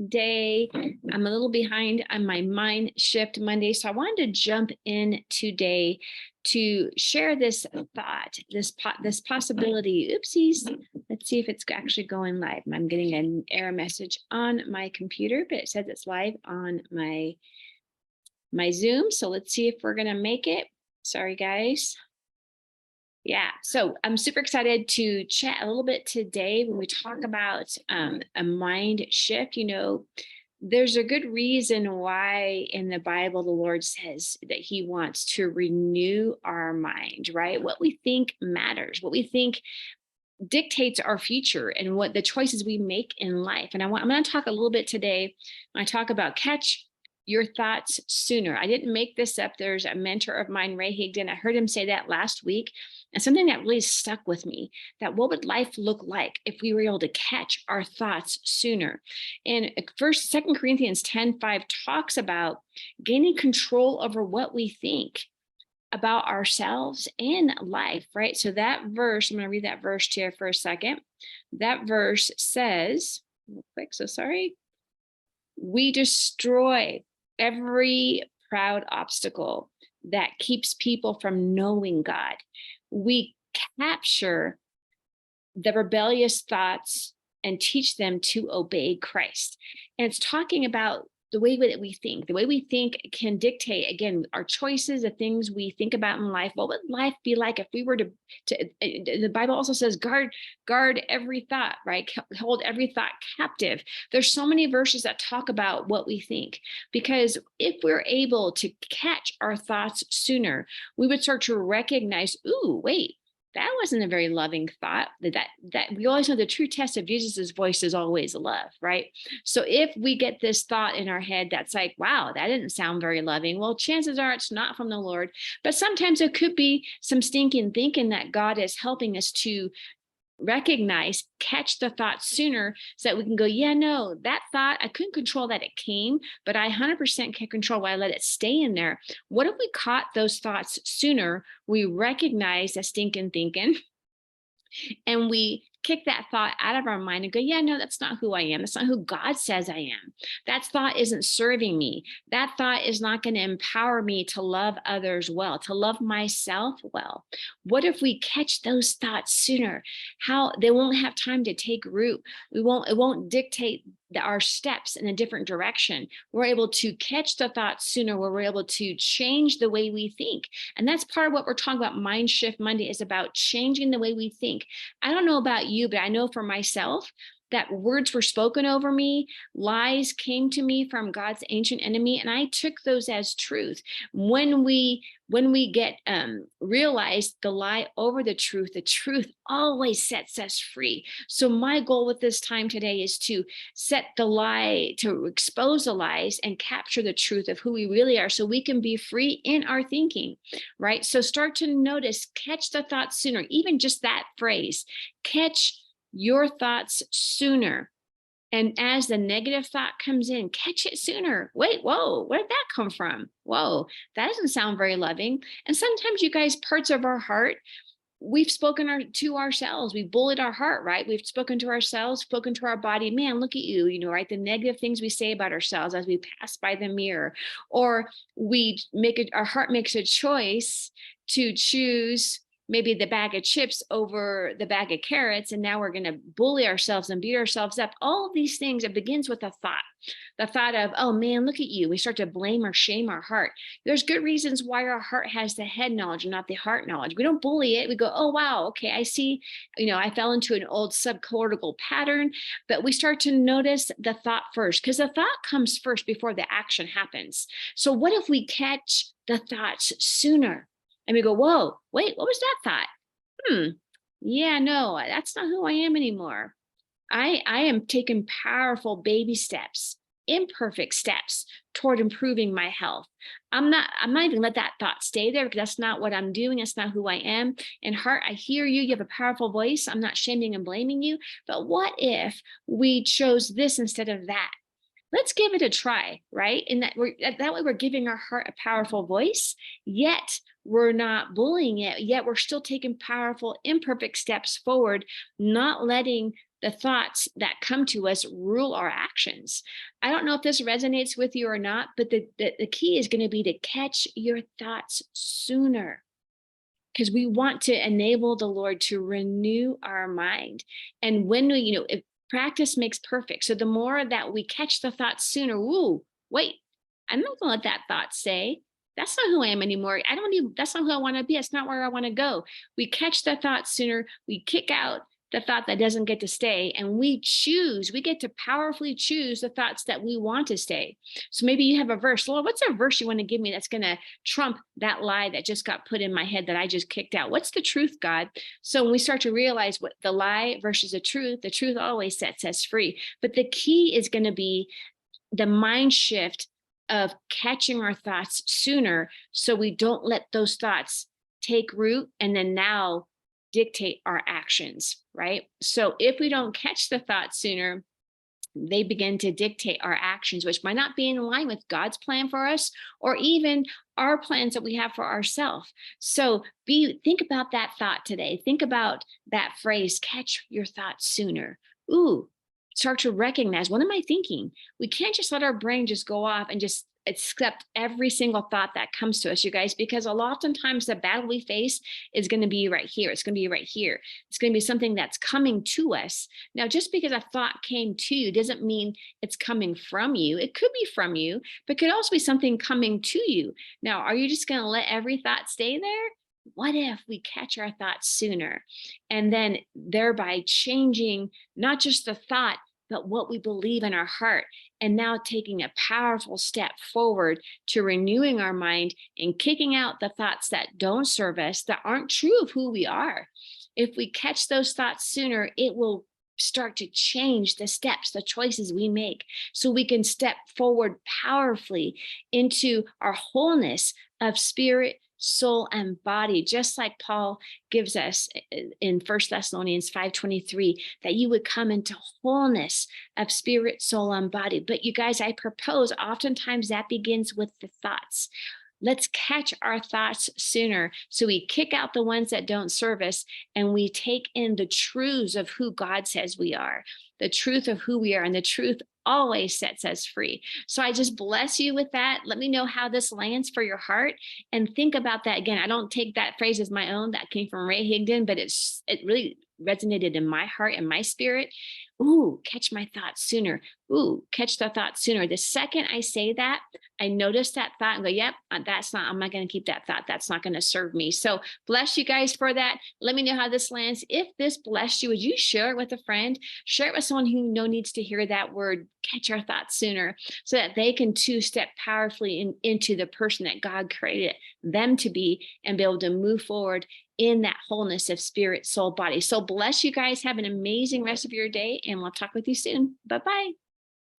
Day. I'm a little behind on my Mind Shift Monday. So I wanted to jump in today to share this thought, this possibility. Oopsies. Let's see if it's actually going live. I'm getting an error message on my computer, but it says it's live on my Zoom. So let's see if we're gonna make it. Sorry, guys. Yeah, so I'm super excited to chat a little bit today when we talk about a mind shift. There's a good reason why in the Bible the Lord says that He wants to renew our mind, right? What we think matters, what we think dictates our future and what the choices we make in life. And I'm going to talk a little bit today. I talk about catch your thoughts sooner. I didn't make this up. There's a mentor of mine, Ray Higdon. I heard him say that last week. And something that really stuck with me, that what would life look like if we were able to catch our thoughts sooner? And Second Corinthians 10:5 talks about gaining control over what we think about ourselves and life, right? So that verse, I'm going to read that verse to you for a second. That verse says, real quick, so sorry. We destroy every proud obstacle that keeps people from knowing God. We capture the rebellious thoughts and teach them to obey Christ. And it's talking about the way that we think. The way we think can dictate, again, our choices, the things we think about in life. What would life be like if we were to the Bible also says, guard every thought, right? Hold every thought captive. There's so many verses that talk about what we think, because if we're able to catch our thoughts sooner, we would start to recognize, ooh, wait, that wasn't a very loving thought. That we always know the true test of Jesus's voice is always love, right? So if we get this thought in our head that's like, wow, that didn't sound very loving, well, chances are it's not from the Lord. But sometimes it could be some stinking thinking that God is helping us to recognize, catch the thought sooner, so that we can go, yeah, no, that thought, I couldn't control that it came, but I 100% can control why I let it stay in there. What if we caught those thoughts sooner? We recognize that stinking thinking, and we kick that thought out of our mind and go, yeah, no, that's not who I am. That's not who God says I am. That thought isn't serving me. That thought is not going to empower me to love others well, to love myself well. What if we catch those thoughts sooner? How they won't have time to take root. It won't dictate our steps in a different direction. We're able to catch the thoughts sooner, where we're able to change the way we think. And that's part of what we're talking about. Mind Shift Monday is about changing the way we think. I don't know about you, but I know for myself that words were spoken over me, lies came to me from God's ancient enemy, and I took those as truth. When we get realize the lie over the truth always sets us free. So my goal with this time today is to set the lie, to expose the lies and capture the truth of who we really are, so we can be free in our thinking, right? So start to notice, catch the thoughts sooner, even just that phrase, catch your thoughts sooner. And as the negative thought comes in, catch it sooner. Wait, whoa, where did that come from? Whoa, that doesn't sound very loving. And sometimes, you guys, parts of our heart, we've spoken to ourselves. We bullied our heart, right? We've spoken to ourselves, spoken to our body. Man, look at you, right? The negative things we say about ourselves as we pass by the mirror, or our heart makes a choice to choose maybe the bag of chips over the bag of carrots, and now we're going to bully ourselves and beat ourselves up. All of these things, it begins with a thought. The thought of, oh man, look at you. We start to blame or shame our heart. There's good reasons why our heart has the head knowledge and not the heart knowledge. We don't bully it. We go, oh wow, okay, I see, I fell into an old subcortical pattern. But we start to notice the thought first, because the thought comes first before the action happens. So what if we catch the thoughts sooner? And we go, whoa, wait, what was that thought? Yeah, no, that's not who I am anymore. I am taking powerful baby steps, imperfect steps toward improving my health. I'm not even let that thought stay there, because that's not what I'm doing. That's not who I am. And heart, I hear you. You have a powerful voice. I'm not shaming and blaming you. But what if we chose this instead of that? Let's give it a try, right? And that way we're giving our heart a powerful voice, yet we're not bullying it, yet we're still taking powerful, imperfect steps forward, not letting the thoughts that come to us rule our actions. I don't know if this resonates with you or not, but the key is going to be to catch your thoughts sooner, because we want to enable the Lord to renew our mind. And when we, if practice makes perfect. So the more that we catch the thoughts sooner, ooh, wait, I'm not going to let that thought say, that's not who I am anymore. That's not who I want to be. That's not where I want to go. We catch the thought sooner. We kick out the thought that doesn't get to stay, and we get to powerfully choose the thoughts that we want to stay. So maybe you have a verse. Lord, what's a verse you want to give me that's going to trump that lie that just got put in my head that I just kicked out? What's the truth, God? So when we start to realize what the lie versus the truth always sets us free. But the key is going to be the mind shift of catching our thoughts sooner, so we don't let those thoughts take root and then now dictate our actions, right? So if we don't catch the thoughts sooner, they begin to dictate our actions, which might not be in line with God's plan for us, or even our plans that we have for ourselves. So think about that thought today. Think about that phrase, catch your thoughts sooner. Ooh, start to recognize, what am I thinking? We can't just let our brain just go off and just accept every single thought that comes to us, you guys, because oftentimes the battle we face is going to be right here. It's going to be right here. It's going to be something that's coming to us. Now, just because a thought came to you doesn't mean it's coming from you. It could be from you, but it could also be something coming to you. Now, are you just going to let every thought stay there? What if we catch our thoughts sooner, and then thereby changing not just the thought, but what we believe in our heart, and now taking a powerful step forward to renewing our mind and kicking out the thoughts that don't serve us, that aren't true of who we are. If we catch those thoughts sooner, it will start to change the steps, the choices we make, so we can step forward powerfully into our wholeness of spirit, soul, and body, just like Paul gives us in 1 Thessalonians 5:23, that you would come into wholeness of spirit, soul, and body. But you guys, I propose oftentimes that begins with the thoughts. Let's catch our thoughts sooner, so we kick out the ones that don't serve us, and we take in the truths of who God says we are, the truth of who we are, and the truth always sets us free. So I just bless you with that. Let me know how this lands for your heart, and think about that again. I don't take that phrase as my own. That came from Ray Higdon, but it really resonated in my heart and my spirit. Ooh, catch my thoughts sooner. Ooh, catch the thought sooner. The second I say that, I notice that thought and go, yep, I'm not going to keep that thought. That's not going to serve me. So bless you guys for that. Let me know how this lands. If this blessed you, would you share it with a friend? Share it with someone who needs to hear that word, catch our thoughts sooner, so that they can too step powerfully into the person that God created them to be, and be able to move forward in that wholeness of spirit, soul, body. So bless you guys. Have an amazing rest of your day, and we'll talk with you soon. Bye-bye.